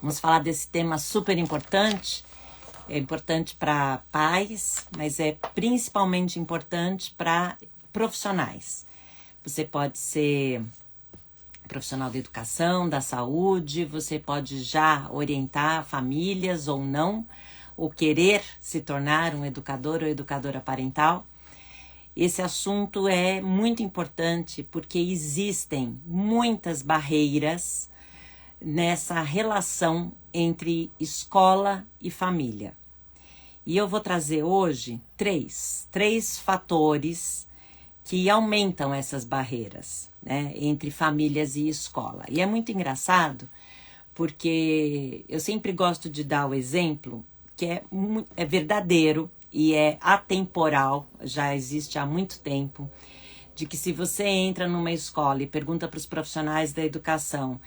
Vamos falar desse tema super importante. É importante para pais, mas é principalmente importante para profissionais. Você pode ser profissional da educação, da saúde, você pode já orientar famílias ou não, ou querer se tornar um educador ou educadora parental. Esse assunto é muito importante porque existem muitas barreiras nessa relação entre escola e família. E eu vou trazer hoje três fatores que aumentam essas barreiras, né, entre famílias e escola. E é muito engraçado porque eu sempre gosto de dar o exemplo que é verdadeiro e é atemporal, já existe há muito tempo, de que se você entra numa escola e pergunta para os profissionais da educação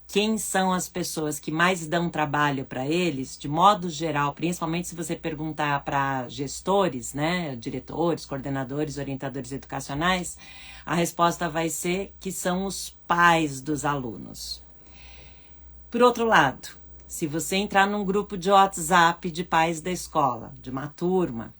quem são as pessoas que mais dão trabalho para eles, de modo geral, principalmente se você perguntar para gestores, né, diretores, coordenadores, orientadores educacionais, a resposta vai ser que são os pais dos alunos. Por outro lado, se você entrar num grupo de WhatsApp de pais da escola, de uma turma,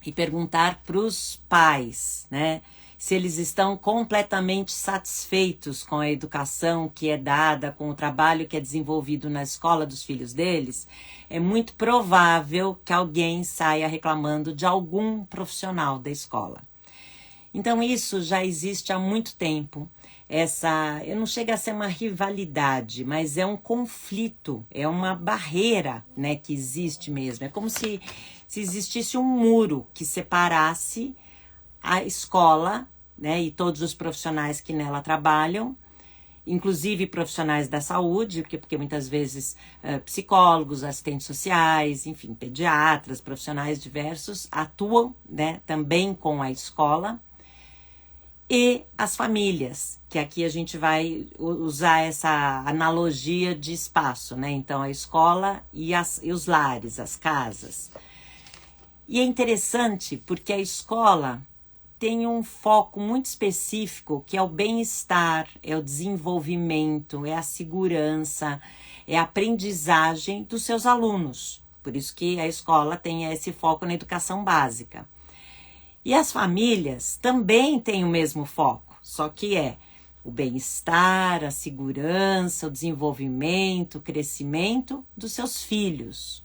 e perguntar para os pais, né, se eles estão completamente satisfeitos com a educação que é dada, com o trabalho que é desenvolvido na escola dos filhos deles, é muito provável que alguém saia reclamando de algum profissional da escola. Então isso já existe há muito tempo. Não chega a ser uma rivalidade, mas é um conflito, é uma barreira, né, que existe mesmo. É como se existisse um muro que separasse a escola, né, e todos os profissionais que nela trabalham, inclusive profissionais da saúde, porque muitas vezes psicólogos, assistentes sociais, enfim, pediatras, profissionais diversos atuam, né, também com a escola, e as famílias, que aqui a gente vai usar essa analogia de espaço, né? Então, a escola e os lares, as casas. E é interessante porque a escola tem um foco muito específico, que é o bem-estar, é o desenvolvimento, é a segurança, é a aprendizagem dos seus alunos. Por isso que a escola tem esse foco na educação básica. E as famílias também têm o mesmo foco, só que é o bem-estar, a segurança, o desenvolvimento, o crescimento dos seus filhos.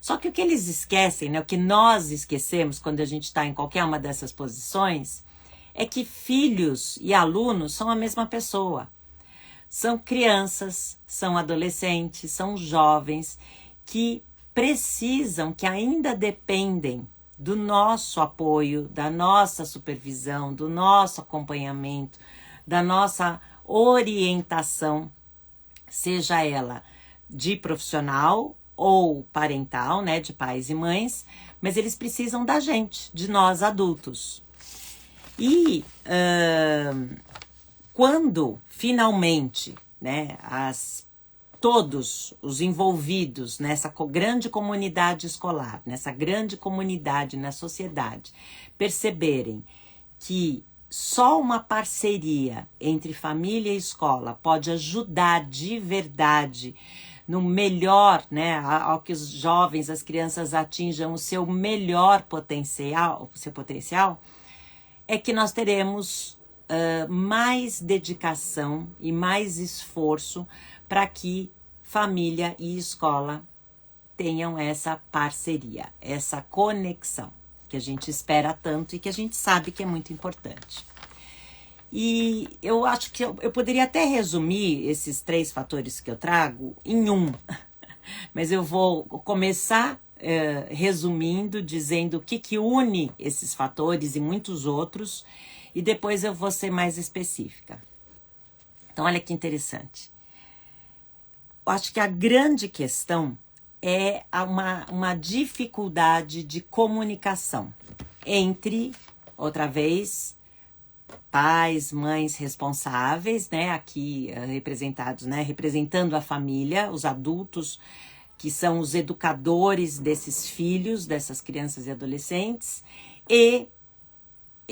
Só que o que eles esquecem, né, o que nós esquecemos quando a gente está em qualquer uma dessas posições, é que filhos e alunos são a mesma pessoa. São crianças, são adolescentes, são jovens que precisam, que ainda dependem do nosso apoio, da nossa supervisão, do nosso acompanhamento, da nossa orientação, seja ela de profissional ou parental, né, de pais e mães, mas eles precisam da gente, de nós adultos. E quando finalmente, né, todos os envolvidos nessa grande comunidade escolar, nessa grande comunidade na sociedade, perceberem que só uma parceria entre família e escola pode ajudar de verdade no melhor, né, ao que os jovens, as crianças atinjam o seu melhor potencial, é que nós teremos mais dedicação e mais esforço para que família e escola tenham essa parceria, essa conexão que a gente espera tanto e que a gente sabe que é muito importante. E eu acho que eu poderia até resumir esses 3 fatores que eu trago em um, mas eu vou começar resumindo, dizendo o que une esses fatores e muitos outros, e depois eu vou ser mais específica. Então, olha que interessante. Eu acho que a grande questão é uma dificuldade de comunicação entre, outra vez, pais, mães responsáveis, né, aqui representados, né, representando a família, os adultos que são os educadores desses filhos, dessas crianças e adolescentes, e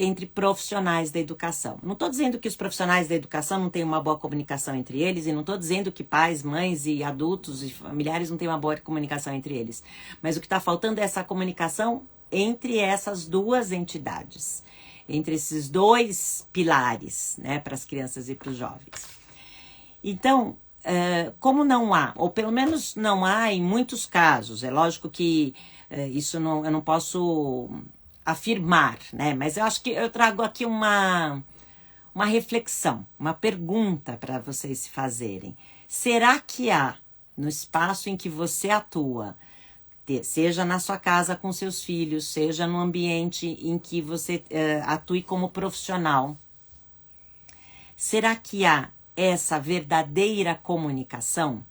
entre profissionais da educação. Não estou dizendo que os profissionais da educação não têm uma boa comunicação entre eles, e não estou dizendo que pais, mães e adultos e familiares não têm uma boa comunicação entre eles. Mas o que está faltando é essa comunicação entre essas duas entidades, entre esses dois pilares, né, para as crianças e para os jovens. Então, como não há, ou pelo menos não há em muitos casos, é lógico que eu não posso afirmar, né? Mas eu acho que eu trago aqui uma reflexão, uma pergunta para vocês se fazerem. Será que há, no espaço em que você atua, seja na sua casa com seus filhos, seja no ambiente em que você atue como profissional, será que há essa verdadeira comunicação?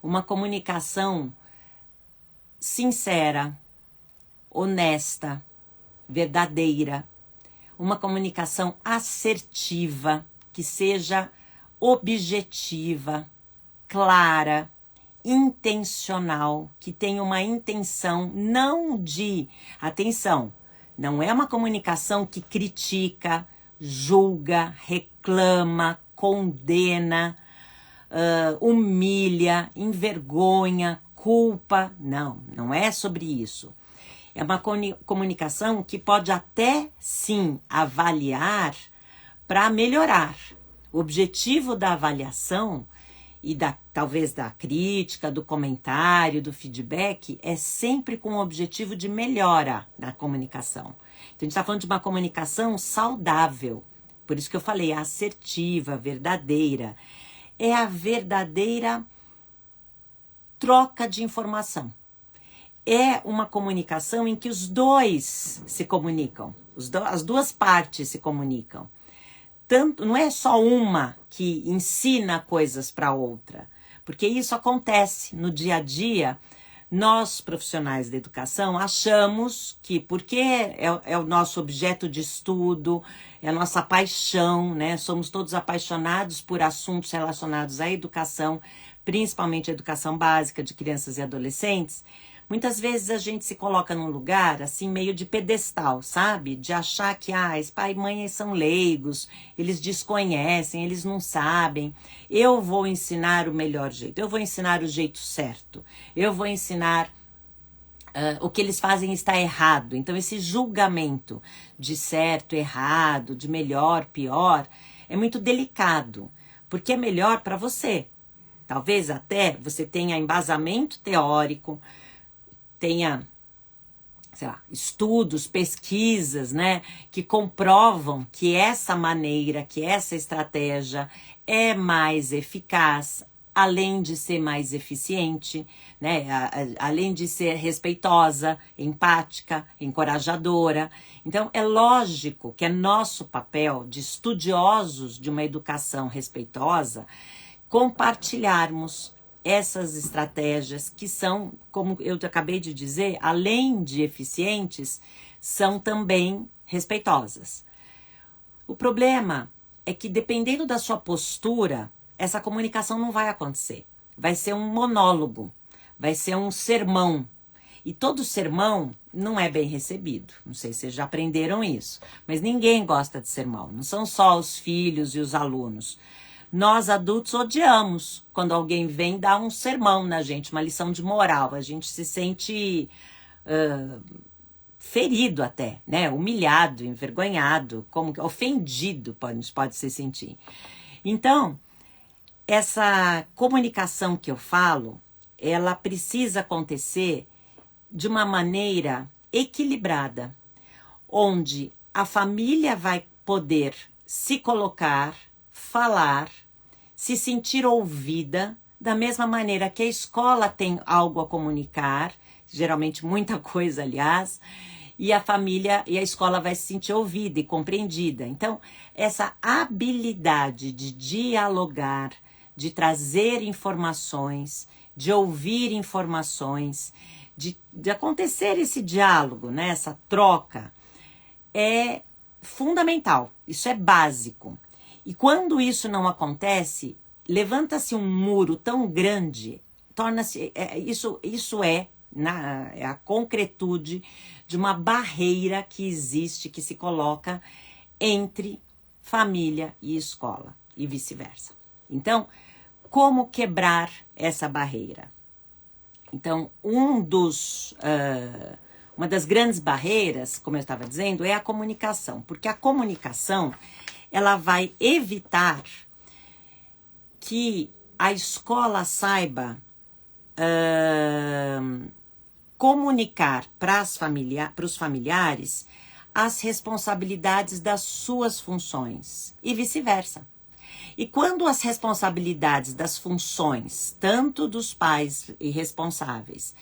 Uma comunicação sincera, honesta, verdadeira, uma comunicação assertiva, que seja objetiva, clara, intencional, que tenha uma intenção não de... Atenção, não é uma comunicação que critica, julga, reclama, condena, humilha, envergonha, culpa. Não, não é sobre isso. É uma comunicação que pode até, sim, avaliar para melhorar. O objetivo da avaliação e talvez da crítica, do comentário, do feedback, é sempre com o objetivo de melhora na comunicação. Então, a gente está falando de uma comunicação saudável. Por isso que eu falei, assertiva, verdadeira. É a verdadeira troca de informação. É uma comunicação em que os dois se comunicam, as duas partes se comunicam. Tanto, não é só uma que ensina coisas para a outra, porque isso acontece no dia a dia. Nós, profissionais da educação, achamos que porque é o nosso objeto de estudo, é a nossa paixão, né? Somos todos apaixonados por assuntos relacionados à educação, principalmente a educação básica de crianças e adolescentes. Muitas vezes a gente se coloca num lugar, assim, meio de pedestal, sabe? De achar que, esse pai e mãe são leigos, eles desconhecem, eles não sabem. Eu vou ensinar o melhor jeito, eu vou ensinar o jeito certo, eu vou ensinar o que eles fazem está errado. Então, esse julgamento de certo, errado, de melhor, pior, é muito delicado, porque é melhor para você. Talvez até você tenha embasamento teórico, tenha, sei lá, estudos, pesquisas, né, que comprovam que essa maneira, que essa estratégia é mais eficaz, além de ser mais eficiente, né, além de ser respeitosa, empática, encorajadora. Então, é lógico que é nosso papel de estudiosos de uma educação respeitosa compartilharmos essas estratégias que são, como eu acabei de dizer, além de eficientes, são também respeitosas. O problema é que, dependendo da sua postura, essa comunicação não vai acontecer. Vai ser um monólogo, vai ser um sermão. E todo sermão não é bem recebido. Não sei se vocês já aprenderam isso, mas ninguém gosta de sermão. Não são só os filhos e os alunos. Nós, adultos, odiamos quando alguém vem dar um sermão na gente, uma lição de moral. A gente se sente ferido até, né? Humilhado, envergonhado, ofendido pode se sentir. Então, essa comunicação que eu falo, ela precisa acontecer de uma maneira equilibrada, onde a família vai poder se colocar, falar, se sentir ouvida, da mesma maneira que a escola tem algo a comunicar, geralmente muita coisa, aliás, e a família e a escola vai se sentir ouvida e compreendida. Então, essa habilidade de dialogar, de trazer informações, de ouvir informações, de acontecer esse diálogo, né, essa troca, é fundamental, isso é básico. E quando isso não acontece, levanta-se um muro tão grande, torna-se isso é a concretude de uma barreira que existe, que se coloca entre família e escola e vice-versa. Então, como quebrar essa barreira? Então, uma das grandes barreiras, como eu estava dizendo, é a comunicação, porque a comunicação ela vai evitar que a escola saiba comunicar para os familiares as responsabilidades das suas funções e vice-versa. E quando as responsabilidades das funções, tanto dos pais e responsáveis,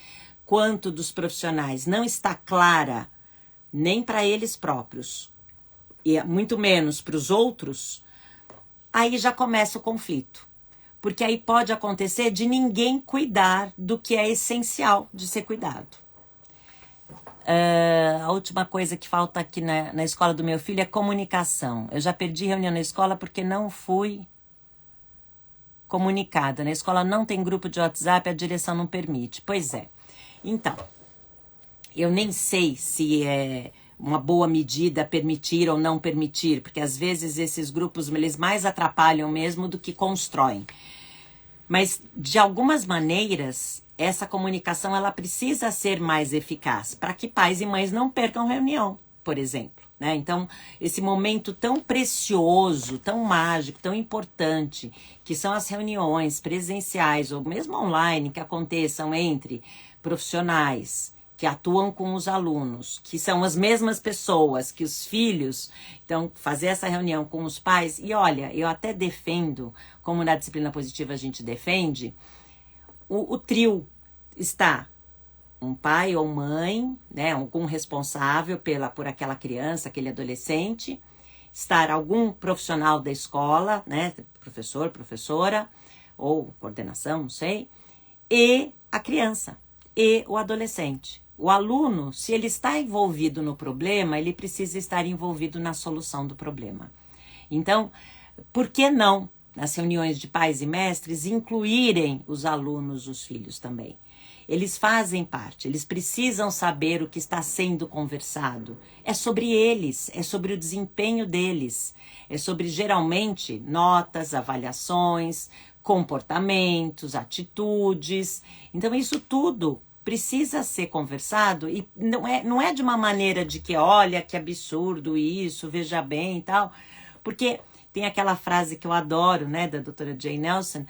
quanto dos profissionais, não está clara nem para eles próprios, e muito menos para os outros, aí já começa o conflito. Porque aí pode acontecer de ninguém cuidar do que é essencial de ser cuidado. A última coisa que falta aqui na escola do meu filho é comunicação. Eu já perdi reunião na escola porque não fui comunicada. Na escola não tem grupo de WhatsApp, a direção não permite. Pois é. Então, eu nem sei se é uma boa medida permitir ou não permitir, porque às vezes esses grupos eles mais atrapalham mesmo do que constroem. Mas, de algumas maneiras, essa comunicação ela precisa ser mais eficaz para que pais e mães não percam reunião, por exemplo. Né? Então, esse momento tão precioso, tão mágico, tão importante, que são as reuniões presenciais ou mesmo online que aconteçam entre profissionais que atuam com os alunos, que são as mesmas pessoas que os filhos, então fazer essa reunião com os pais, e olha, eu até defendo, como na disciplina positiva a gente defende, o trio está um pai ou mãe, né, algum responsável por aquela criança, aquele adolescente, estar algum profissional da escola, né, professor, professora, ou coordenação, não sei, e a criança, e o adolescente. O aluno, se ele está envolvido no problema, ele precisa estar envolvido na solução do problema. Então, por que não, nas reuniões de pais e mestres, incluírem os alunos, os filhos também? Eles fazem parte, eles precisam saber o que está sendo conversado. É sobre eles, é sobre o desempenho deles, é sobre, geralmente, notas, avaliações, comportamentos, atitudes. Então, isso tudo precisa ser conversado e não é de uma maneira de que, olha, que absurdo isso, veja bem e tal, porque tem aquela frase que eu adoro, né, da doutora Jane Nelson,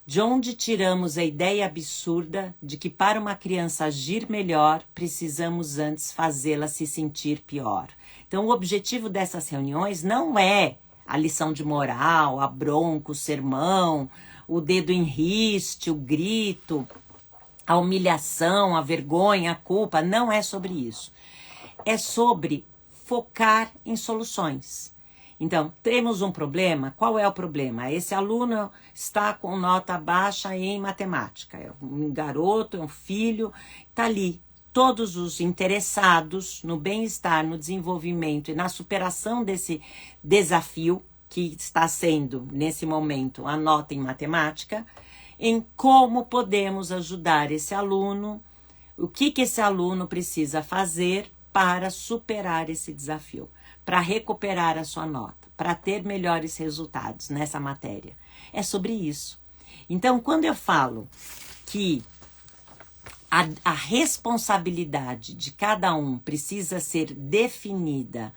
de onde tiramos a ideia absurda de que para uma criança agir melhor, precisamos antes fazê-la se sentir pior. Então, o objetivo dessas reuniões não é a lição de moral, a bronca, o sermão, o dedo em riste, o grito, a humilhação, a vergonha, a culpa, não é sobre isso. É sobre focar em soluções. Então, temos um problema. Qual é o problema? Esse aluno está com nota baixa em matemática. É um garoto, é um filho, está ali. Todos os interessados no bem-estar, no desenvolvimento e na superação desse desafio que está sendo, nesse momento, a nota em matemática, em como podemos ajudar esse aluno, o que esse aluno precisa fazer para superar esse desafio, para recuperar a sua nota, para ter melhores resultados nessa matéria. É sobre isso. Então, quando eu falo que a responsabilidade de cada um precisa ser definida,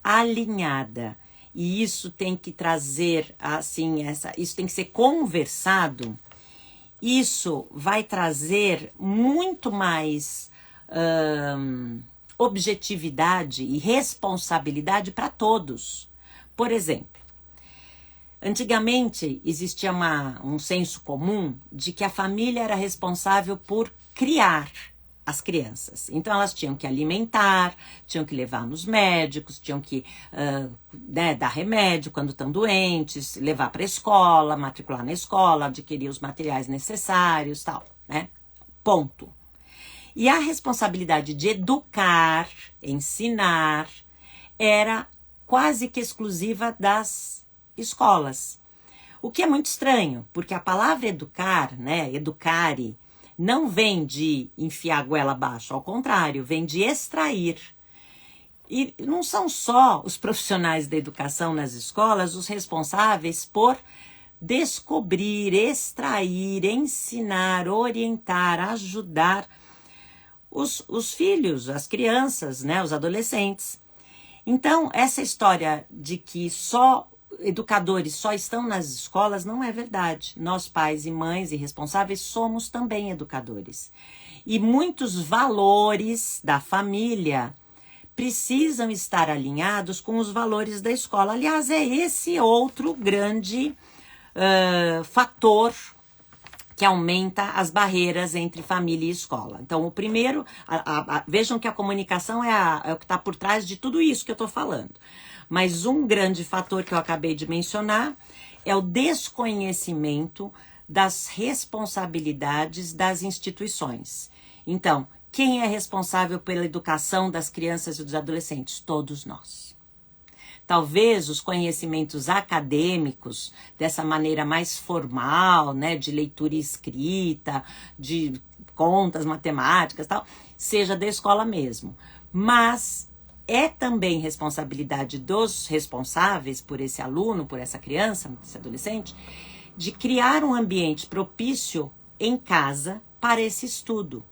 alinhada, e isso tem que trazer, assim, isso tem que ser conversado, isso vai trazer muito mais objetividade e responsabilidade para todos. Por exemplo, antigamente existia um senso comum de que a família era responsável por criar as crianças. Então elas tinham que alimentar, tinham que levar nos médicos, tinham que dar remédio quando estão doentes, levar para a escola, matricular na escola, adquirir os materiais necessários, tal, né? Ponto. E a responsabilidade de educar, ensinar, era quase que exclusiva das escolas. O que é muito estranho, porque a palavra educar, né, educare, não vem de enfiar a goela abaixo, ao contrário, vem de extrair. E não são só os profissionais da educação nas escolas os responsáveis por descobrir, extrair, ensinar, orientar, ajudar os filhos, as crianças, né, os adolescentes. Então, essa história de que só educadores só estão nas escolas não é verdade. Nós, pais e mães e responsáveis, somos também educadores. E muitos valores da família precisam estar alinhados com os valores da escola. Aliás, é esse outro grande fator que aumenta as barreiras entre família e escola. Então, o primeiro, vejam que a comunicação é o que está por trás de tudo isso que eu estou falando. Mas um grande fator que eu acabei de mencionar é o desconhecimento das responsabilidades das instituições. Então, quem é responsável pela educação das crianças e dos adolescentes? Todos nós. Talvez os conhecimentos acadêmicos, dessa maneira mais formal, né, de leitura e escrita, de contas, matemáticas, tal, seja da escola mesmo. Mas é também responsabilidade dos responsáveis por esse aluno, por essa criança, esse adolescente, de criar um ambiente propício em casa para esse estudo,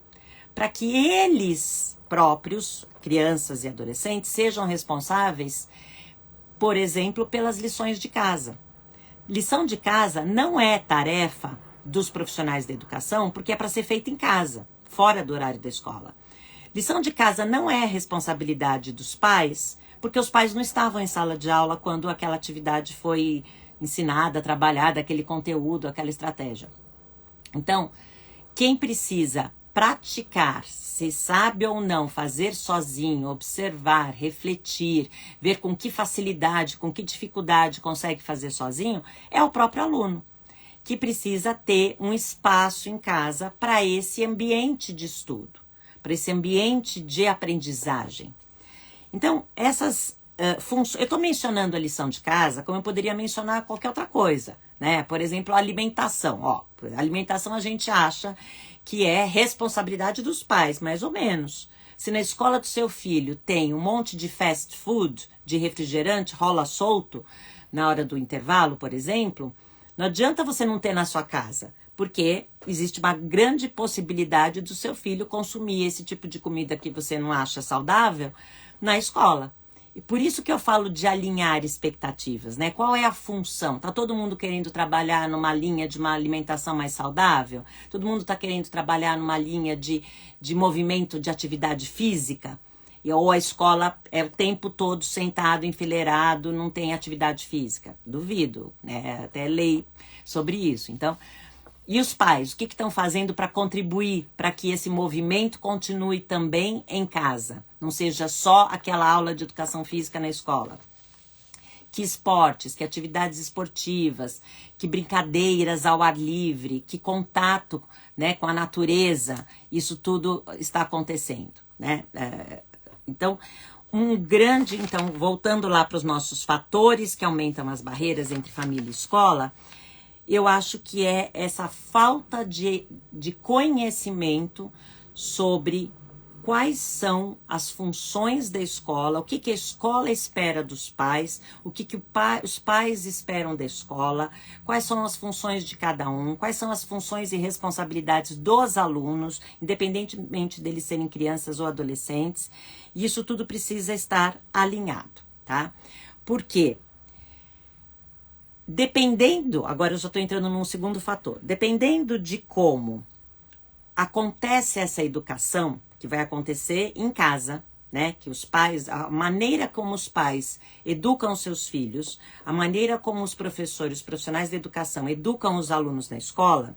para que eles próprios, crianças e adolescentes, sejam responsáveis, por exemplo, pelas lições de casa. Lição de casa não é tarefa dos profissionais da educação, porque é para ser feita em casa, fora do horário da escola. Lição de casa não é responsabilidade dos pais, porque os pais não estavam em sala de aula quando aquela atividade foi ensinada, trabalhada, aquele conteúdo, aquela estratégia. Então, quem precisa praticar, se sabe ou não fazer sozinho, observar, refletir, ver com que facilidade, com que dificuldade consegue fazer sozinho, é o próprio aluno, que precisa ter um espaço em casa para esse ambiente de estudo, para esse ambiente de aprendizagem. Então, essas funções, eu estou mencionando a lição de casa como eu poderia mencionar qualquer outra coisa, né? Por exemplo, a alimentação. A alimentação a gente acha que é responsabilidade dos pais, mais ou menos. Se na escola do seu filho tem um monte de fast food, de refrigerante, rola solto, na hora do intervalo, por exemplo, não adianta você não ter na sua casa, porque existe uma grande possibilidade do seu filho consumir esse tipo de comida que você não acha saudável na escola. E por isso que eu falo de alinhar expectativas, né? Qual é a função? Tá todo mundo querendo trabalhar numa linha de uma alimentação mais saudável? Todo mundo tá querendo trabalhar numa linha de movimento, de atividade física? Ou a escola é o tempo todo sentado, enfileirado, não tem atividade física? Duvido, né? Até lei sobre isso. Então, e os pais? O que estão fazendo para contribuir para que esse movimento continue também em casa? Não seja só aquela aula de educação física na escola. Que esportes, que atividades esportivas, que brincadeiras ao ar livre, que contato, né, com a natureza, isso tudo está acontecendo, né? Então, voltando lá para os nossos fatores que aumentam as barreiras entre família e escola, eu acho que é essa falta de conhecimento sobre quais são as funções da escola, o que a escola espera dos pais, o que os pais esperam da escola, quais são as funções de cada um, quais são as funções e responsabilidades dos alunos, independentemente deles serem crianças ou adolescentes. E isso tudo precisa estar alinhado, tá? Por quê? Dependendo, agora eu já estou entrando num segundo fator, dependendo de como acontece essa educação, que vai acontecer em casa, né? Que os pais, a maneira como os pais educam os seus filhos, a maneira como os professores, os profissionais da educação educam os alunos na escola,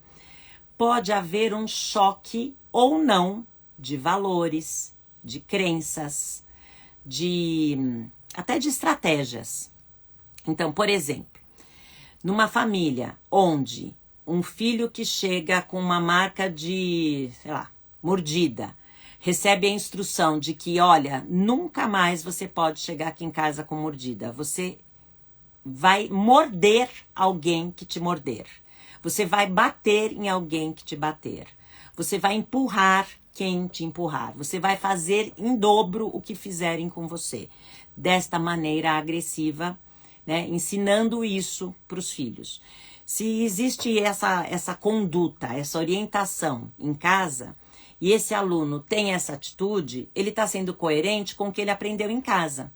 pode haver um choque ou não de valores, de crenças, até de estratégias. Então, por exemplo, numa família onde um filho que chega com uma marca de, sei lá, mordida, recebe a instrução de que, olha, nunca mais você pode chegar aqui em casa com mordida. Você vai morder alguém que te morder. Você vai bater em alguém que te bater. você vai empurrar quem te empurrar. Você vai fazer em dobro o que fizerem com você. Desta maneira agressiva, né? Ensinando isso para os filhos. Se existe essa conduta, essa orientação em casa, e esse aluno tem essa atitude, ele está sendo coerente com o que ele aprendeu em casa.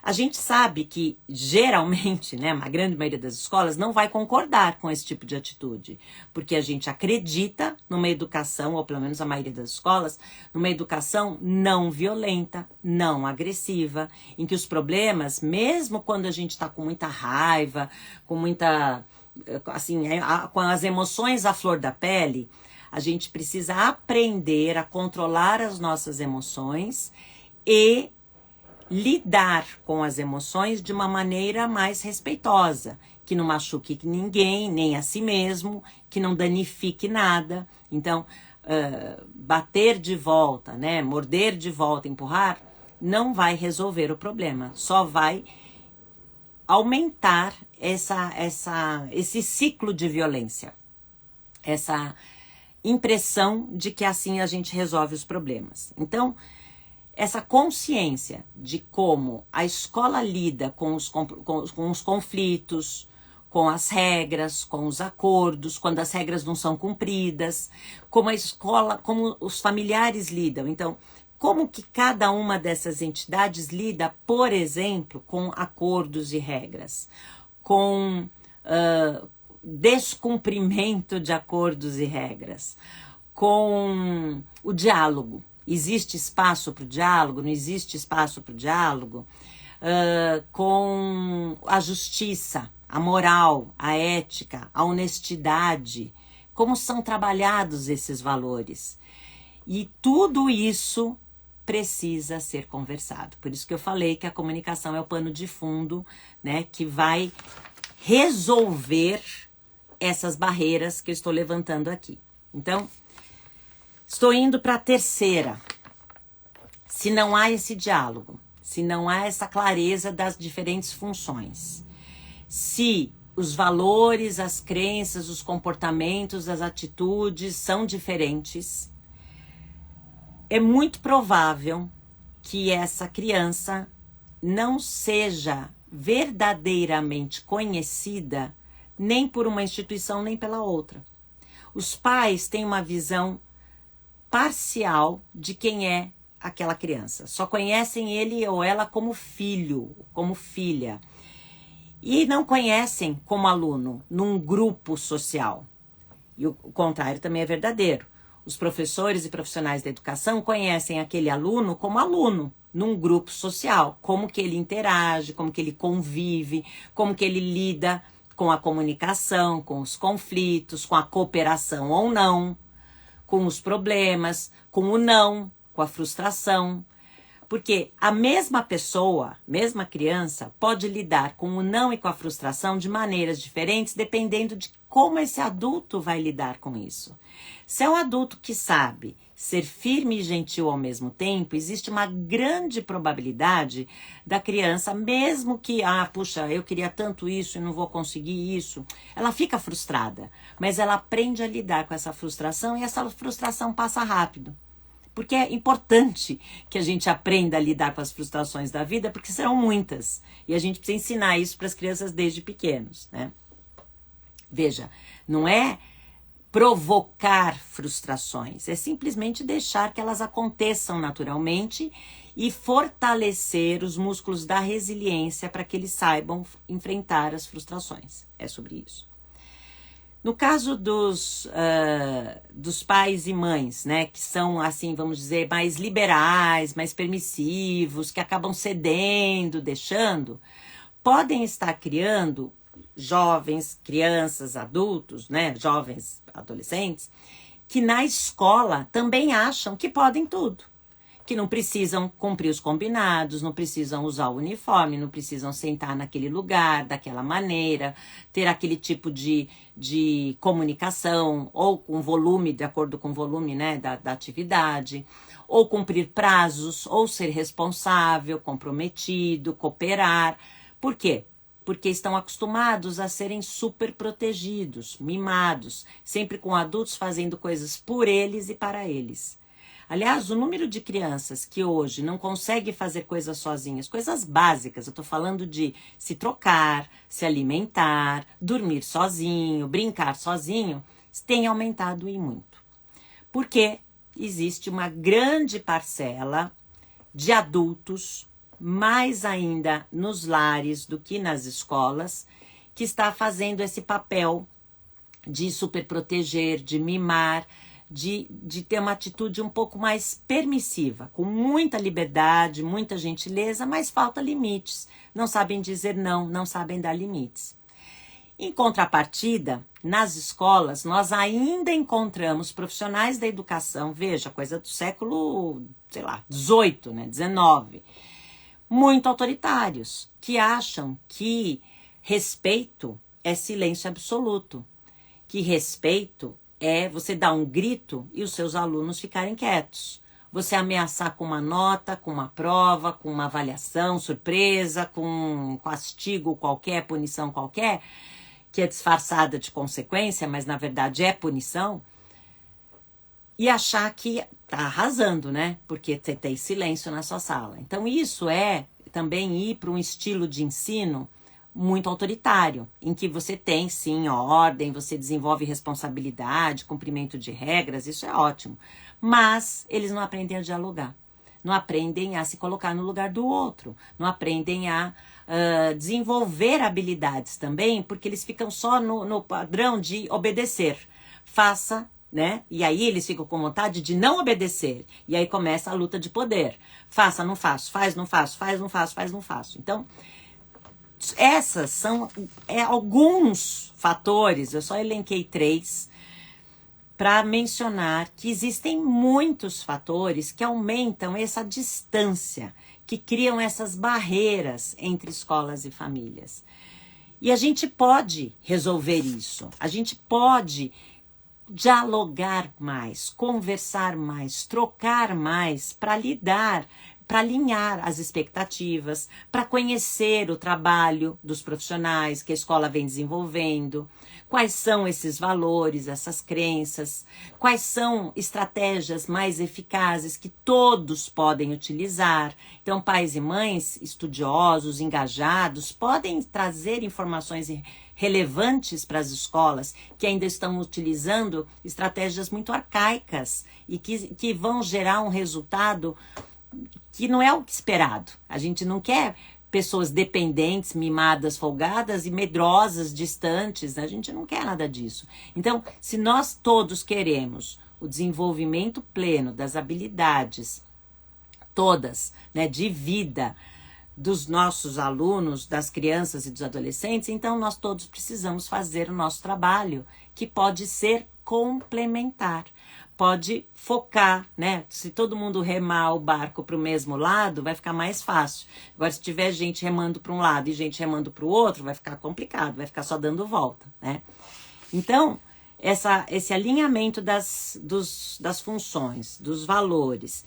A gente sabe que, geralmente, né, a grande maioria das escolas não vai concordar com esse tipo de atitude, porque a gente acredita numa educação, ou pelo menos a maioria das escolas, numa educação não violenta, não agressiva, em que os problemas, mesmo quando a gente está com muita raiva, com muita, assim, com as emoções à flor da pele, a gente precisa aprender a controlar as nossas emoções e lidar com as emoções de uma maneira mais respeitosa, que não machuque ninguém, nem a si mesmo, que não danifique nada. Então, bater de volta, né, morder de volta, empurrar, não vai resolver o problema, só vai aumentar esse ciclo de violência, essa impressão de que assim a gente resolve os problemas. Então, essa consciência de como a escola lida com os conflitos, com as regras, com os acordos, quando as regras não são cumpridas, como a escola, como os familiares lidam. Então, como que cada uma dessas entidades lida, por exemplo, com acordos e regras, com descumprimento de acordos e regras, com o diálogo. Existe espaço para o diálogo? Não existe espaço para o diálogo? Com a justiça, a moral, a ética, a honestidade. Como são trabalhados esses valores? E tudo isso precisa ser conversado. Por isso que eu falei que a comunicação é o pano de fundo, né, que vai resolver essas barreiras que eu estou levantando aqui. Então, estou indo para a terceira. Se não há esse diálogo, se não há essa clareza das diferentes funções, se os valores, as crenças, os comportamentos, as atitudes são diferentes, é muito provável que essa criança não seja verdadeiramente conhecida nem por uma instituição nem pela outra. Os pais têm uma visão parcial de quem é aquela criança. Só conhecem ele ou ela como filho, como filha. E não conhecem como aluno, num grupo social. E o contrário também é verdadeiro. Os professores e profissionais da educação conhecem aquele aluno como aluno, num grupo social. Como que ele interage, como que ele convive, como que ele lida com a comunicação, com os conflitos, com a cooperação ou não, com os problemas, com o não, com a frustração. Porque a mesma pessoa, mesma criança, pode lidar com o não e com a frustração de maneiras diferentes, dependendo de como esse adulto vai lidar com isso. Se é um adulto que sabe ser firme e gentil ao mesmo tempo, existe uma grande probabilidade da criança, mesmo que, puxa, eu queria tanto isso e não vou conseguir isso, ela fica frustrada, mas ela aprende a lidar com essa frustração e essa frustração passa rápido. Porque é importante que a gente aprenda a lidar com as frustrações da vida, porque serão muitas. E a gente precisa ensinar isso para as crianças desde pequenos, né? Veja, não é provocar frustrações, é simplesmente deixar que elas aconteçam naturalmente e fortalecer os músculos da resiliência para que eles saibam enfrentar as frustrações. É sobre isso. No caso dos pais e mães, né, que são, assim, vamos dizer, mais liberais, mais permissivos, que acabam cedendo, deixando, podem estar criando jovens, crianças, adultos, né, jovens, adolescentes, que na escola também acham que podem tudo. Que não precisam cumprir os combinados, não precisam usar o uniforme, não precisam sentar naquele lugar, daquela maneira, ter aquele tipo de comunicação, ou com volume, de acordo com o volume, né, da atividade, ou cumprir prazos, ou ser responsável, comprometido, cooperar. Por quê? porque estão acostumados a serem super protegidos, mimados, sempre com adultos fazendo coisas por eles e para eles. Aliás, o número de crianças que hoje não consegue fazer coisas sozinhas, coisas básicas, eu estou falando de se trocar, se alimentar, dormir sozinho, brincar sozinho, tem aumentado e muito. Porque existe uma grande parcela de adultos, mais ainda nos lares do que nas escolas, que está fazendo esse papel de superproteger, de mimar, de ter uma atitude um pouco mais permissiva, com muita liberdade, muita gentileza, mas falta limites. Não sabem dizer não, não sabem dar limites. Em contrapartida, nas escolas, nós ainda encontramos profissionais da educação, veja, coisa do século, sei lá, 18, né, 19, muito autoritários, que acham que respeito é silêncio absoluto, que respeito é você dar um grito e os seus alunos ficarem quietos. Você ameaçar com uma nota, com uma prova, com uma avaliação surpresa, com um castigo qualquer, punição qualquer, que é disfarçada de consequência, mas na verdade é punição, e achar que tá arrasando, né? Porque você tem silêncio na sua sala. Então isso é também ir para um estilo de ensino muito autoritário, em que você tem, sim, ordem, você desenvolve responsabilidade, cumprimento de regras, isso é ótimo. Mas eles não aprendem a dialogar, não aprendem a se colocar no lugar do outro, não aprendem a desenvolver habilidades também, porque eles ficam só no padrão de obedecer. Faça, né? E aí eles ficam com vontade de não obedecer. E aí começa a luta de poder. Faça, não faço, faz, não faço, faz, não faço, faz, não faço. Então, essas são alguns fatores, eu só elenquei 3, para mencionar que existem muitos fatores que aumentam essa distância, que criam essas barreiras entre escolas e famílias. E a gente pode resolver isso, a gente pode dialogar mais, conversar mais, trocar mais para lidar, para alinhar as expectativas, para conhecer o trabalho dos profissionais que a escola vem desenvolvendo, quais são esses valores, essas crenças, quais são estratégias mais eficazes que todos podem utilizar. Então, pais e mães estudiosos, engajados, podem trazer informações relevantes para as escolas que ainda estão utilizando estratégias muito arcaicas e que vão gerar um resultado que não é o esperado. A gente não quer pessoas dependentes, mimadas, folgadas e medrosas, distantes. Né? A gente não quer nada disso. Então, se nós todos queremos o desenvolvimento pleno das habilidades todas, né, de vida dos nossos alunos, das crianças e dos adolescentes, então nós todos precisamos fazer o nosso trabalho, que pode ser complementar. Pode focar, né? Se todo mundo remar o barco para o mesmo lado, vai ficar mais fácil. Agora, se tiver gente remando para um lado e gente remando para o outro, vai ficar complicado, vai ficar só dando volta, né? Então, esse alinhamento das funções, dos valores,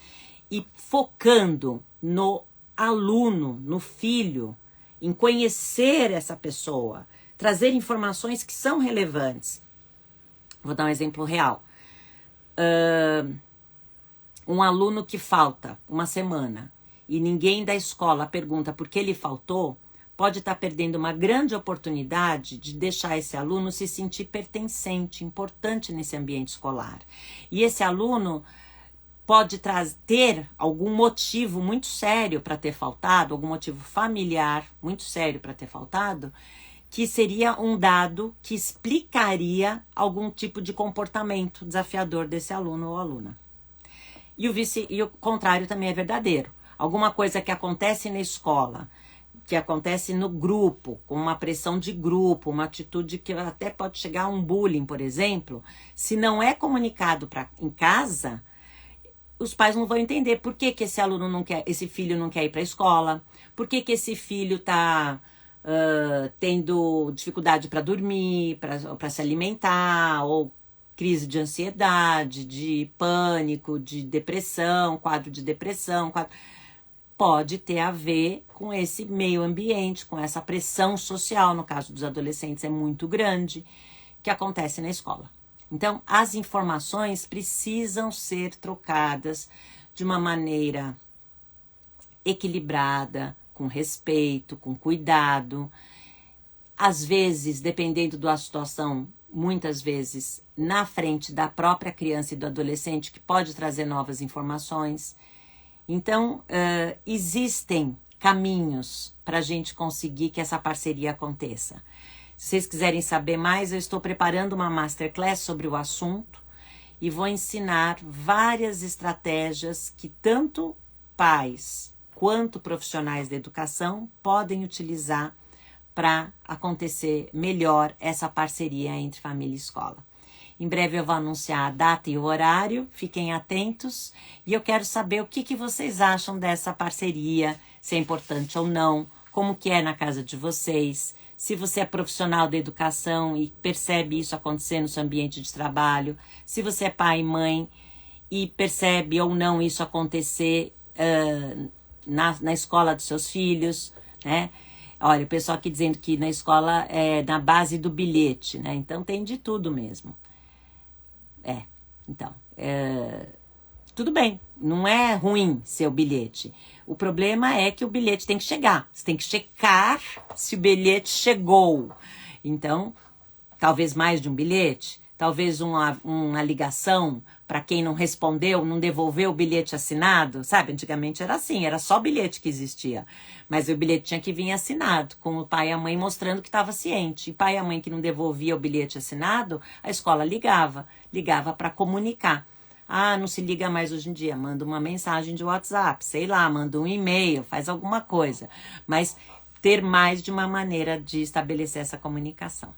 e focando no aluno, no filho, em conhecer essa pessoa, trazer informações que são relevantes. Vou dar um exemplo real. Um aluno que falta uma semana e ninguém da escola pergunta por que ele faltou, pode estar perdendo uma grande oportunidade de deixar esse aluno se sentir pertencente, importante nesse ambiente escolar. E esse aluno pode ter algum motivo muito sério para ter faltado, algum motivo familiar muito sério para ter faltado, que seria um dado que explicaria algum tipo de comportamento desafiador desse aluno ou aluna. E o contrário também é verdadeiro. Alguma coisa que acontece na escola, que acontece no grupo, com uma pressão de grupo, uma atitude que até pode chegar a um bullying, por exemplo, se não é comunicado em casa, os pais não vão entender por que esse aluno não quer, esse filho não quer ir para a escola, por que esse filho está tendo dificuldade para dormir, para se alimentar, ou crise de ansiedade, de pânico, de depressão, quadro de depressão. pode ter a ver com esse meio ambiente, com essa pressão social, no caso dos adolescentes é muito grande, que acontece na escola. Então, as informações precisam ser trocadas de uma maneira equilibrada, com respeito, com cuidado. Às vezes, dependendo da situação, muitas vezes na frente da própria criança e do adolescente, que pode trazer novas informações. Então, existem caminhos para a gente conseguir que essa parceria aconteça. Se vocês quiserem saber mais, eu estou preparando uma masterclass sobre o assunto e vou ensinar várias estratégias que tanto pais quanto profissionais da educação podem utilizar para acontecer melhor essa parceria entre família e escola. Em breve eu vou anunciar a data e o horário, fiquem atentos. E eu quero saber o que vocês acham dessa parceria, se é importante ou não, como que é na casa de vocês, se você é profissional da educação e percebe isso acontecer no seu ambiente de trabalho, se você é pai e mãe e percebe ou não isso acontecer na escola dos seus filhos, né? Olha, o pessoal aqui dizendo que na escola é na base do bilhete, né? Então tem de tudo mesmo. Então, tudo bem, não é ruim ser o bilhete. O problema é que o bilhete tem que chegar. Você tem que checar se o bilhete chegou. Então, talvez mais de um bilhete, talvez uma ligação para quem não respondeu, não devolveu o bilhete assinado. Sabe, antigamente era assim, era só bilhete que existia. Mas o bilhete tinha que vir assinado, com o pai e a mãe mostrando que estava ciente. E pai e a mãe que não devolvia o bilhete assinado, a escola ligava para comunicar. Ah, não se liga mais hoje em dia, manda uma mensagem de WhatsApp, sei lá, manda um e-mail, faz alguma coisa. Mas ter mais de uma maneira de estabelecer essa comunicação.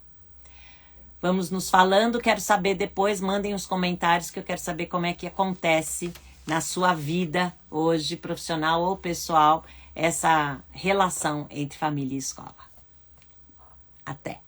Vamos nos falando, quero saber depois, mandem os comentários que eu quero saber como é que acontece na sua vida hoje, profissional ou pessoal, essa relação entre família e escola. Até!